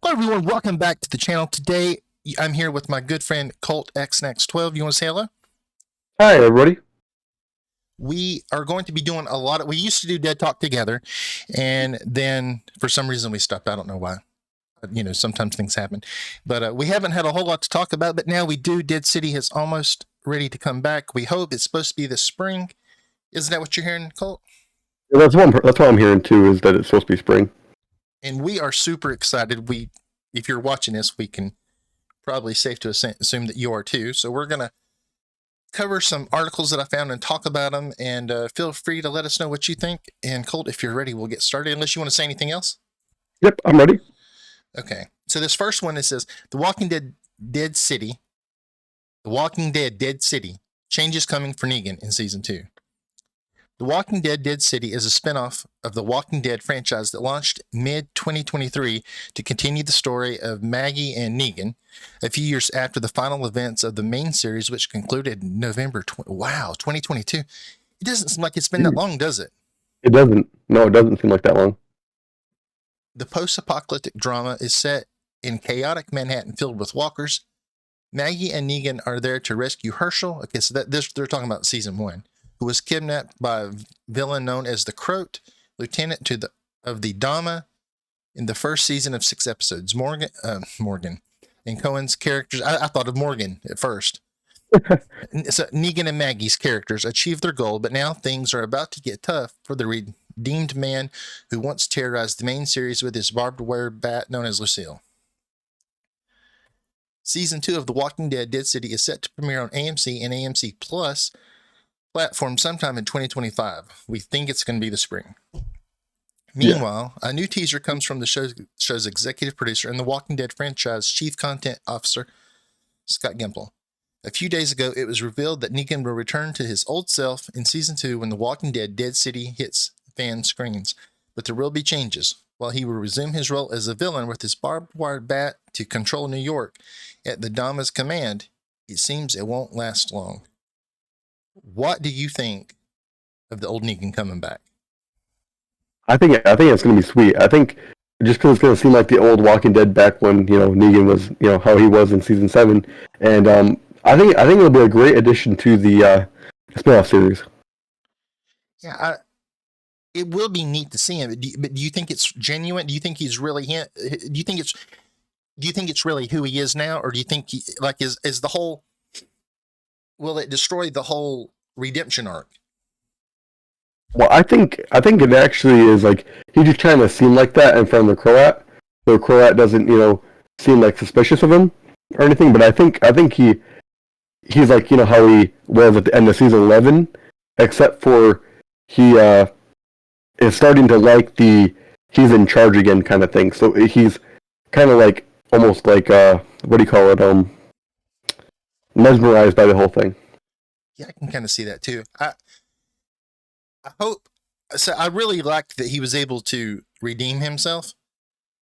Hello, everyone. Welcome back to the channel. Today, I'm here with my good friend Colt XNX12. You want to say hello? Hi, everybody. We are going to be doing a lot of. We used to do Dead Talk together, and then for some reason we stopped. I don't know why. Sometimes things happen, but we haven't had a whole lot to talk about. But now we do. Dead City is almost ready to come back. We hope it's supposed to be this spring. Isn't that what you're hearing, Colt? That's what I'm hearing too. Is that it's supposed to be spring? And we are super excited. If you're watching this, we can probably safe to assume that you are too. So we're gonna cover some articles that I found and talk about them. And feel free to let us know what you think. And Colt, if you're ready, we'll get started. Unless you want to say anything else. Yep, I'm ready. Okay. So this first one, it says The Walking Dead Dead City. The Walking Dead Dead City. Changes coming for Negan in season 2. The Walking Dead Dead City is a spinoff of the Walking Dead franchise that launched mid 2023 to continue the story of Maggie and Negan a few years after the final events of the main series, which concluded in November 2022. It doesn't seem like it's been that long, does it? It doesn't. No, it doesn't seem like that long. The post apocalyptic drama is set in chaotic Manhattan filled with walkers. Maggie and Negan are there to rescue Herschel. Okay, so they're talking about season 1, who was kidnapped by a villain known as the Croat, lieutenant of the Dama in the first season of 6 episodes. Morgan and Cohen's characters, I thought of Morgan at first. So Negan and Maggie's characters achieved their goal, but now things are about to get tough for the redeemed man who once terrorized the main series with his barbed wire bat known as Lucille. Season 2 of The Walking Dead Dead City is set to premiere on AMC and AMC Plus platform sometime in 2025. We think it's going to be the spring. Meanwhile, a new teaser comes from the show's executive producer and The Walking Dead franchise chief content officer, Scott Gimple. A few days ago, it was revealed that Negan will return to his old self in season 2 when The Walking Dead Dead City hits fan screens. But there will be changes. While he will resume his role as a villain with his barbed wire bat to control New York at the Dama's command, it seems it won't last long. What do you think of the old Negan coming back? I think it's gonna be sweet. I think just because it's gonna seem like the old Walking Dead back when Negan was how he was in season 7, and I think it'll be a great addition to the spinoff series. Yeah, it will be neat to see him. But do you think it's genuine? Do you think he's really him? Do you think it's really who he is now, or do you think is the whole? Will it destroy the whole redemption arc? Well, I think it actually is like he just trying to seem like that in front of the Croat. So Croat doesn't seem like suspicious of him or anything. But I think he's like how he was at the end of season 11, except for he is starting to like the he's in charge again kind of thing. So he's kind of like almost like what do you call it mesmerized by the whole thing. Yeah, I can kind of see that too. I hope. So I really liked that he was able to redeem himself.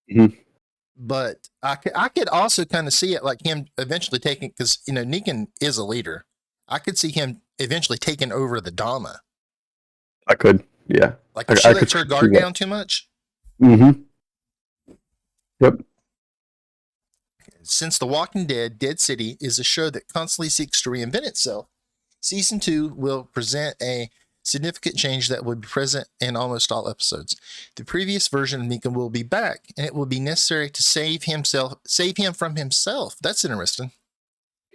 Mm-hmm. But I could also kind of see it like him eventually taking, because Negan is a leader. I could see him eventually taking over the Dama. I could, yeah. Like if she lets her guard down too much. Mm-hmm. Yep. Since The Walking Dead Dead City is a show that constantly seeks to reinvent itself, season 2 will present a significant change that will be present in almost all episodes. The previous version of Negan will be back, and it will be necessary to save him from himself. That's interesting.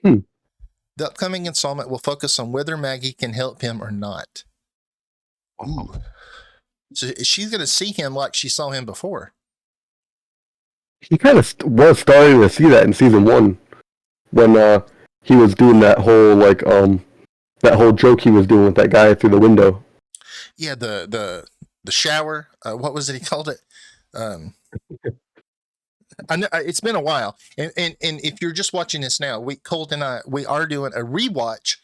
Hmm. The upcoming installment will focus on whether Maggie can help him or not. Ooh. So she's going to see him like she saw him before. He kind of was starting to see that in season 1 when he was doing that whole that whole joke he was doing with that guy through the window. Yeah, the shower. What was it he called it? I know, it's been a while, and if you're just watching this now, Colt and I are doing a rewatch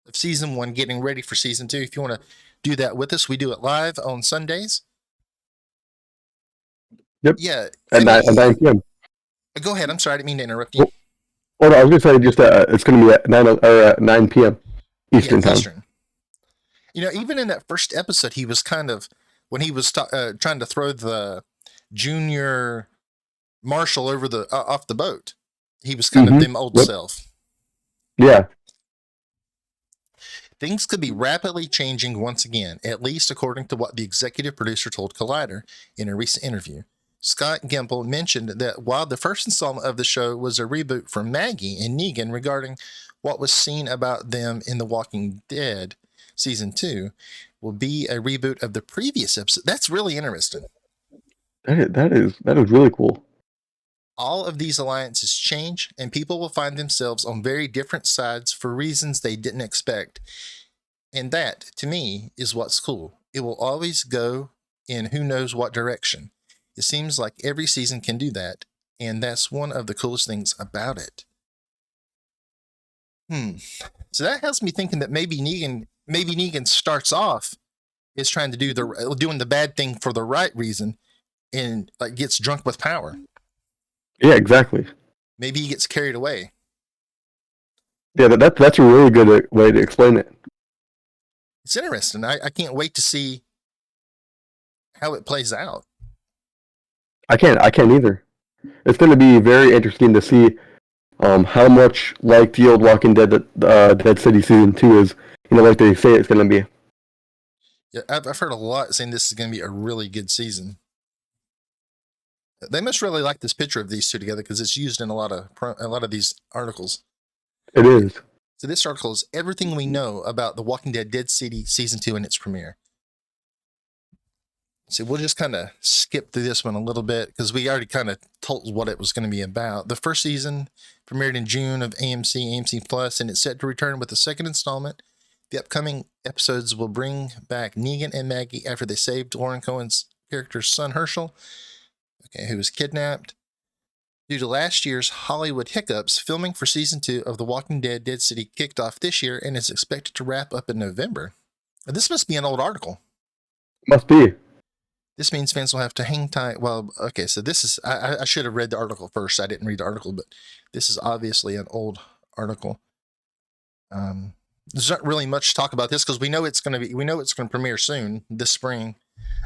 of season 1, getting ready for season 2. If you want to do that with us, we do it live on Sundays. Yep. Yeah. At 9 p.m. Go ahead. I'm sorry, I didn't mean to interrupt you. No, I was going to say just it's going to be at 9 p.m. Eastern time. Eastern. Even in that first episode, he was kind of, when he was trying to throw the junior Marshall over the off the boat. He was kind of them old Yep. self. Yeah. Things could be rapidly changing once again, at least according to what the executive producer told Collider in a recent interview. Scott Gimple mentioned that while the first installment of the show was a reboot for Maggie and Negan regarding what was seen about them in The Walking Dead season 2, will be a reboot of the previous episode. That's really interesting. That is really cool. All of these alliances change, and people will find themselves on very different sides for reasons they didn't expect. And that, to me, is what's cool. It will always go in who knows what direction. It seems like every season can do that, and that's one of the coolest things about it. So that has me thinking that maybe Negan starts off is trying to doing the bad thing for the right reason, and like gets drunk with power. Yeah, exactly. Maybe he gets carried away. Yeah, that's a really good way to explain it. It's interesting. I can't wait to see how it plays out. I can't either. It's going to be very interesting to see how much like the old Walking Dead Dead City season 2 is. Like they say it's going to be. Yeah, I've heard a lot saying this is going to be a really good season. They must really like this picture of these two together because it's used in a lot of these articles. It is. So this article is everything we know about The Walking Dead Dead City season 2 and its premiere. So we'll just kind of skip through this one a little bit because we already kind of told what it was going to be about. The first season premiered in June of AMC Plus, and it's set to return with the second installment. The upcoming episodes will bring back Negan and Maggie after they saved Lauren Cohen's character's son Herschel, who was kidnapped. Due to last year's Hollywood hiccups, filming for season 2 of The Walking Dead Dead City kicked off this year and is expected to wrap up in November. Now, this must be an old article. Must be. This means fans will have to hang tight. Well, okay, so this is, I should have read the article first. I didn't read the article, but this is obviously an old article. There's not really much to talk about this because we know it's going to premiere soon this spring.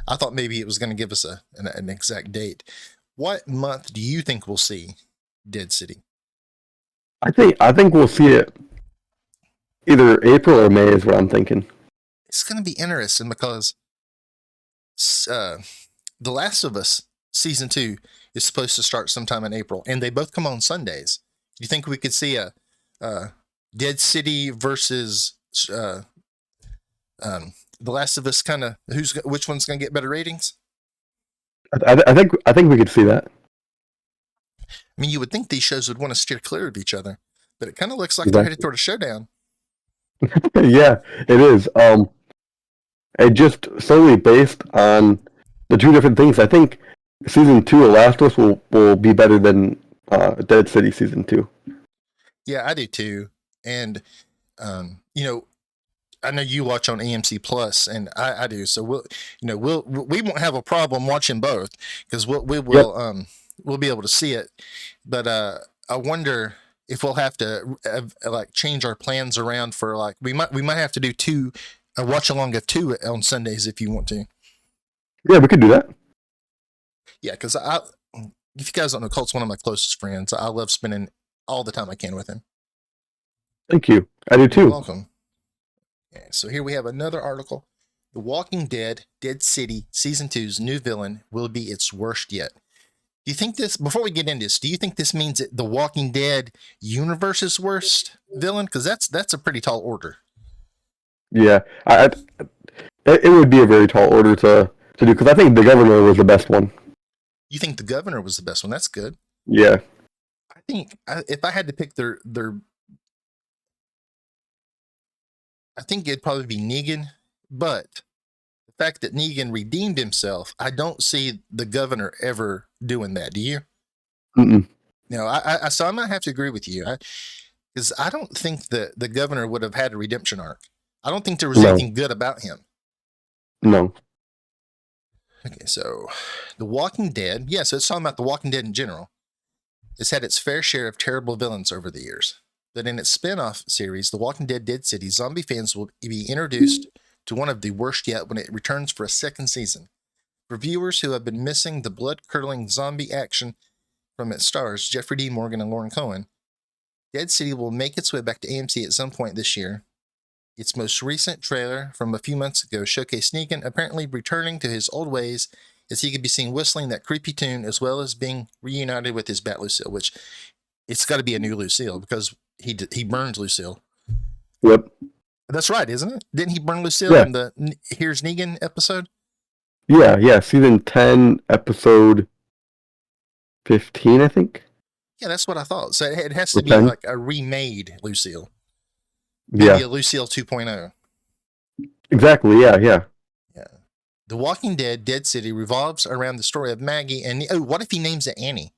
I thought maybe it was going to give us an exact date. What month do you think we'll see Dead City? I think we'll see it either April or May is what I'm thinking. It's going to be interesting because The Last of Us season 2 is supposed to start sometime in April, and they both come on Sundays. Do you think we could see a Dead City versus The Last of Us kind of which one's going to get better ratings? I think we could see that. I mean, you would think these shows would want to steer clear of each other, but it kind of looks like they're headed toward a showdown. Yeah, it is. It just solely based on the two different things. I think season 2 of Last of Us will be better than Dead City season 2. Yeah, I do too. And I know you watch on AMC Plus, and I do. So we won't have a problem watching both because we'll be able to see it. But I wonder if we'll have to change our plans around for we might have to do a watch along of 2 on Sundays if you want to. Yeah, we could do that. Yeah, because if you guys don't know, Colt's one of my closest friends. I love spending all the time I can with him. Thank you. I do too. You're welcome. Okay, so here we have another article. The Walking Dead Dead City Season 2's new villain will be its worst yet. Do you think this, before we get into this, do you think this means that the Walking Dead universe's worst villain? Because that's a pretty tall order. Yeah, it would be a very tall order to do, because I think the Governor was the best one. You think the Governor was the best one? That's good. Yeah. I think if I had to pick their I think it'd probably be Negan, but the fact that Negan redeemed himself, I don't see the Governor ever doing that. Do you? Mm-mm. No, so I might have to agree with you, because I don't think that the Governor would have had a redemption arc. I don't think there was anything good about him. No. Okay, so The Walking Dead, so it's talking about The Walking Dead in general. It's had its fair share of terrible villains over the years. But in its spin-off series, The Walking Dead Dead City, zombie fans will be introduced to one of the worst yet when it returns for a second season. For viewers who have been missing the blood-curdling zombie action, from its stars, Jeffrey Dean Morgan and Lauren Cohen, Dead City will make its way back to AMC at some point this year. Its most recent trailer from a few months ago showcased Negan apparently returning to his old ways as he could be seen whistling that creepy tune as well as being reunited with his Bat Lucille, which it's got to be a new Lucille because he burned Lucille. Yep. That's right, isn't it? Didn't he burn Lucille in the Here's Negan episode? Yeah. Season 10, episode 15, I think. Yeah, that's what I thought. So it has to be 10? like a remade Lucille. Maybe a Lucille 2.0. Exactly, yeah. The Walking Dead Dead City revolves around the story of Maggie and... Oh, what if he names it Annie?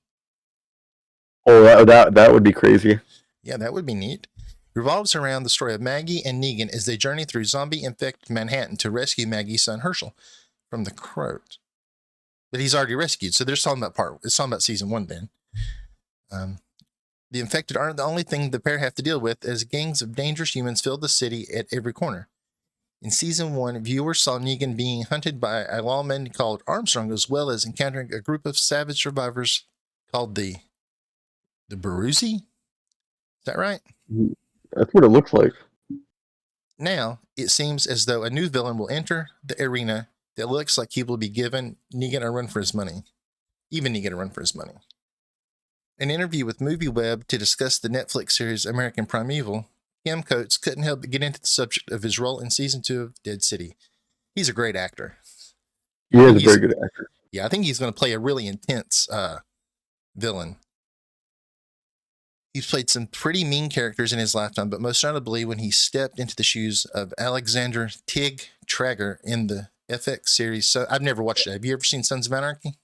Oh, that would be crazy. Yeah, that would be neat. Revolves around the story of Maggie and Negan as they journey through zombie-infected Manhattan to rescue Maggie's son Herschel from the Croat. But he's already rescued, so they're talking about it's talking about season 1 then. The infected aren't the only thing the pair have to deal with, as gangs of dangerous humans fill the city at every corner. In season 1, viewers saw Negan being hunted by a lawman called Armstrong, as well as encountering a group of savage survivors called the Baruzi? Is that right? That's what it looks like. Now, it seems as though a new villain will enter the arena that looks like he will be giving Negan a run for his money. Even Negan a run for his money. An interview with MovieWeb to discuss the Netflix series American Primeval, Kim Coates couldn't help but get into the subject of his role in season 2 of Dead City. He's a great actor. He is a very good actor. Yeah, I think he's going to play a really intense villain. He's played some pretty mean characters in his lifetime, but most notably when he stepped into the shoes of Alexander Tig Trager in the FX series. So I've never watched it. Have you ever seen Sons of Anarchy?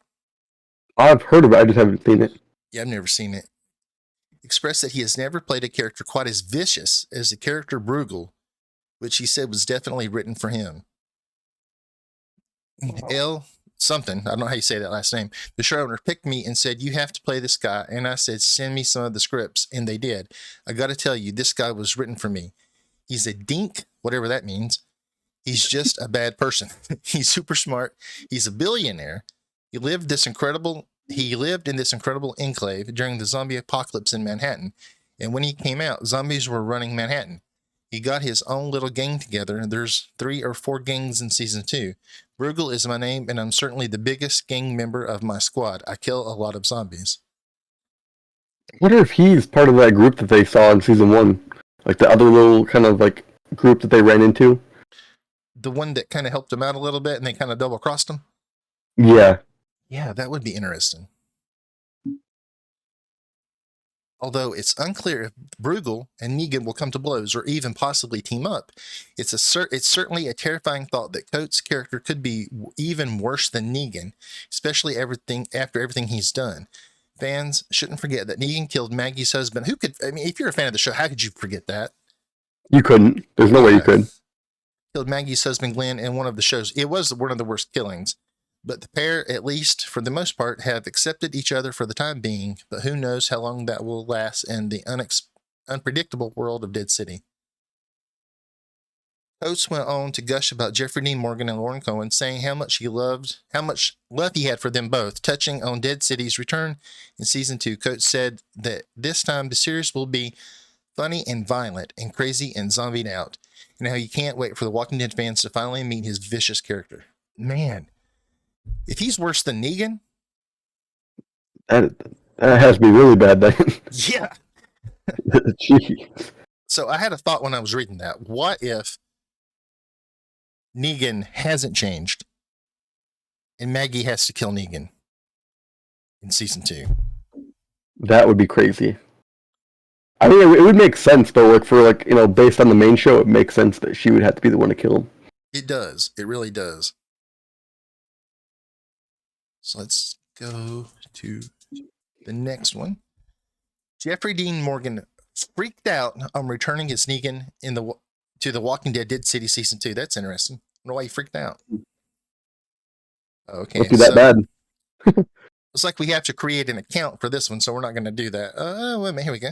I've heard of it. I just haven't seen it. Yeah, I've never seen it. Expressed that he has never played a character quite as vicious as the character Bruegel, which he said was definitely written for him. L. something, I don't know how you say that last name, the showrunner picked me and said, you have to play this guy. And I said, send me some of the scripts. And they did. I got to tell you, this guy was written for me. He's a dink, whatever that means. He's just a bad person. He's super smart. He's a billionaire. He lived in this incredible enclave during the zombie apocalypse in Manhattan. And when he came out, zombies were running Manhattan. He got his own little gang together. There's 3 or 4 gangs in season 2. Bruegel is my name, and I'm certainly the biggest gang member of my squad. I kill a lot of zombies. I wonder if he's part of that group that they saw in season 1. Like the other little kind of like group that they ran into. The one that kind of helped him out a little bit and they kind of double crossed him? Yeah. Yeah, that would be interesting. Although it's unclear if Bruegel and Negan will come to blows or even possibly team up. It's certainly a terrifying thought that Coates' character could be even worse than Negan, especially after everything he's done. Fans shouldn't forget that Negan killed Maggie's husband. If you're a fan of the show, how could you forget that? You couldn't. There's no way you could. Killed Maggie's husband, Glenn, in one of the shows. It was one of the worst killings. But the pair, at least for the most part, have accepted each other for the time being. But who knows how long that will last in the unpredictable world of Dead City. Coates went on to gush about Jeffrey Dean Morgan and Lauren Cohen, saying how much love he had for them both. Touching on Dead City's return in season 2, Coates said that this time the series will be funny and violent and crazy and zombied out. And how you can't wait for the Walking Dead fans to finally meet his vicious character. Man, if he's worse than Negan, that has to be really bad then. Yeah. Jeez. So I had a thought when I was reading that. What if Negan hasn't changed and Maggie has to kill Negan in season 2? That would be crazy. I mean, it would make sense though. Like based on the main show, it makes sense that she would have to be the one to kill him. It does. It really does. So let's go to the next one. Jeffrey Dean Morgan freaked out on returning as Negan to the Walking Dead Dead City season 2. That's interesting. I wonder why he freaked out. Okay. Must be that bad. It's like we have to create an account for this one, so we're not going to do that. Wait a minute. Here we go.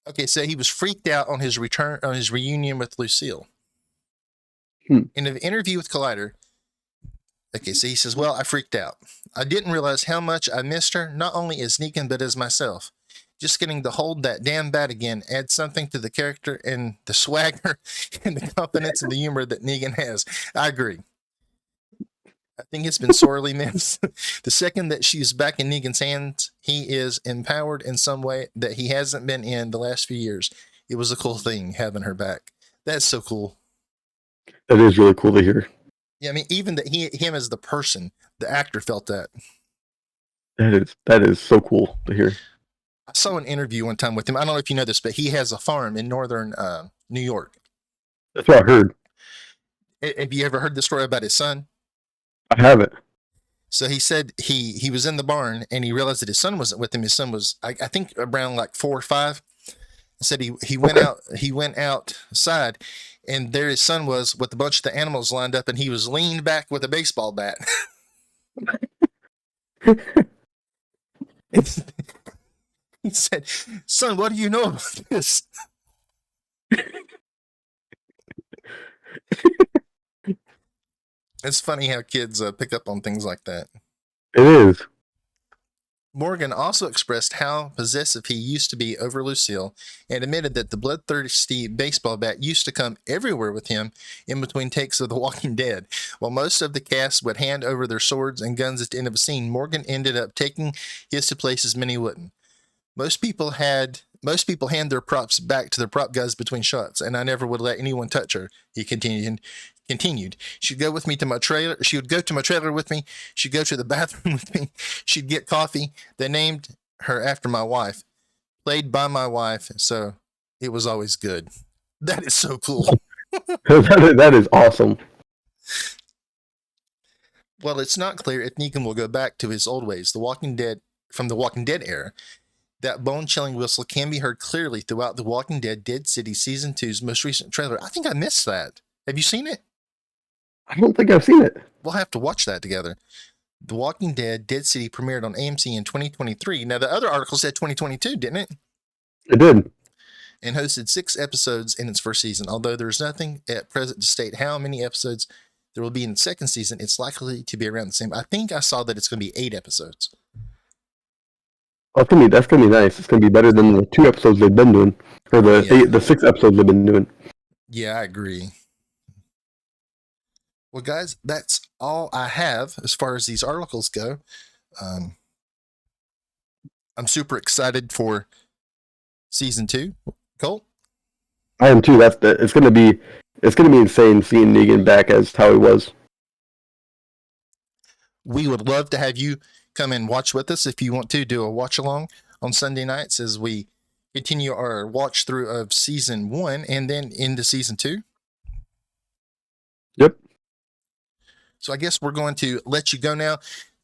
Okay, so he was freaked out on his reunion with Lucille. In an interview with Collider, Okay, so he says, well, I freaked out. I didn't realize how much I missed her, not only as Negan, but as myself. Just getting to hold that damn bat again adds something to the character and the swagger and the confidence and the humor that Negan has. I agree. I think it's been sorely missed. The second that she's back in Negan's hands, he is empowered in some way that he hasn't been in the last few years. It was a cool thing having her back. That's so cool. That is really cool to hear. Yeah, I mean, even that him as the person, the actor felt that. That is so cool to hear. I saw an interview one time with him. I don't know if you know this, but he has a farm in northern New York. That's what I heard. Have you ever heard the story about his son? I haven't. So he said he was in the barn and he realized that his son wasn't with him. His son was, I think, around like 4 or 5. He said he went out. He went outside, and there his son was with a bunch of the animals lined up, and he was leaned back with a baseball bat. He said, "Son, what do you know about this?" It's funny how kids pick up on things like that. It is. Morgan also expressed how possessive he used to be over Lucille and admitted that the bloodthirsty baseball bat used to come everywhere with him in between takes of The Walking Dead. While most of the cast would hand over their swords and guns at the end of a scene, Morgan ended up taking his to places many wouldn't. Most people hand their props back to their prop guys between shots, and I never would let anyone touch her, he continued. She'd go with me to my trailer. She would go to my trailer with me. She'd go to the bathroom with me. She'd get coffee. They named her after my wife, played by my wife, so it was always good. That is so cool. That is awesome. Well, it's not clear if Negan will go back to his old ways. From the Walking Dead era, that bone-chilling whistle can be heard clearly throughout The Walking Dead Dead City Season 2's most recent trailer. I think I missed that. Have you seen it? I don't think I've seen it. We'll have to watch that together. The Walking Dead Dead City premiered on AMC in 2023. Now, the other article said 2022, didn't it? It did. And hosted 6 episodes in its first season. Although there's nothing at present to state how many episodes there will be in the second season, it's likely to be around the same. I think I saw that it's going to be 8 episodes. Oh, that's gonna be nice. It's gonna be better than the 2 episodes they've been doing, or the 6 episodes they've been doing. Yeah, I agree. Well, guys, that's all I have as far as these articles go. I'm super excited for season 2. Colt? I am too. It's gonna be insane seeing Negan back as how he was. We would love to have you come and watch with us if you want to do a watch along on Sunday nights as we continue our watch through of season 1 and then into season 2. Yep. So I guess we're going to let you go now.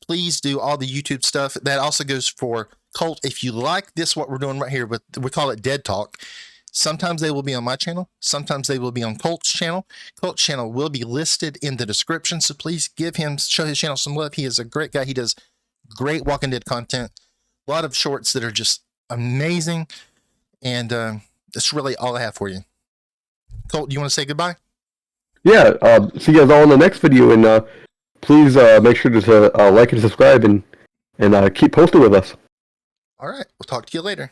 Please do all the YouTube stuff. That also goes for Colt. If you like this, what we're doing right here, but we call it Dead Talk. Sometimes they will be on my channel. Sometimes they will be on Colt's channel. Colt's channel will be listed in the description. So please show his channel some love. He is a great guy. He does great Walking Dead content. A lot of shorts that are just amazing. And that's really all I have for you. Colt, do you want to say goodbye? Yeah, see you guys all in the next video, and please make sure to like and subscribe and keep posting with us. All right, we'll talk to you later.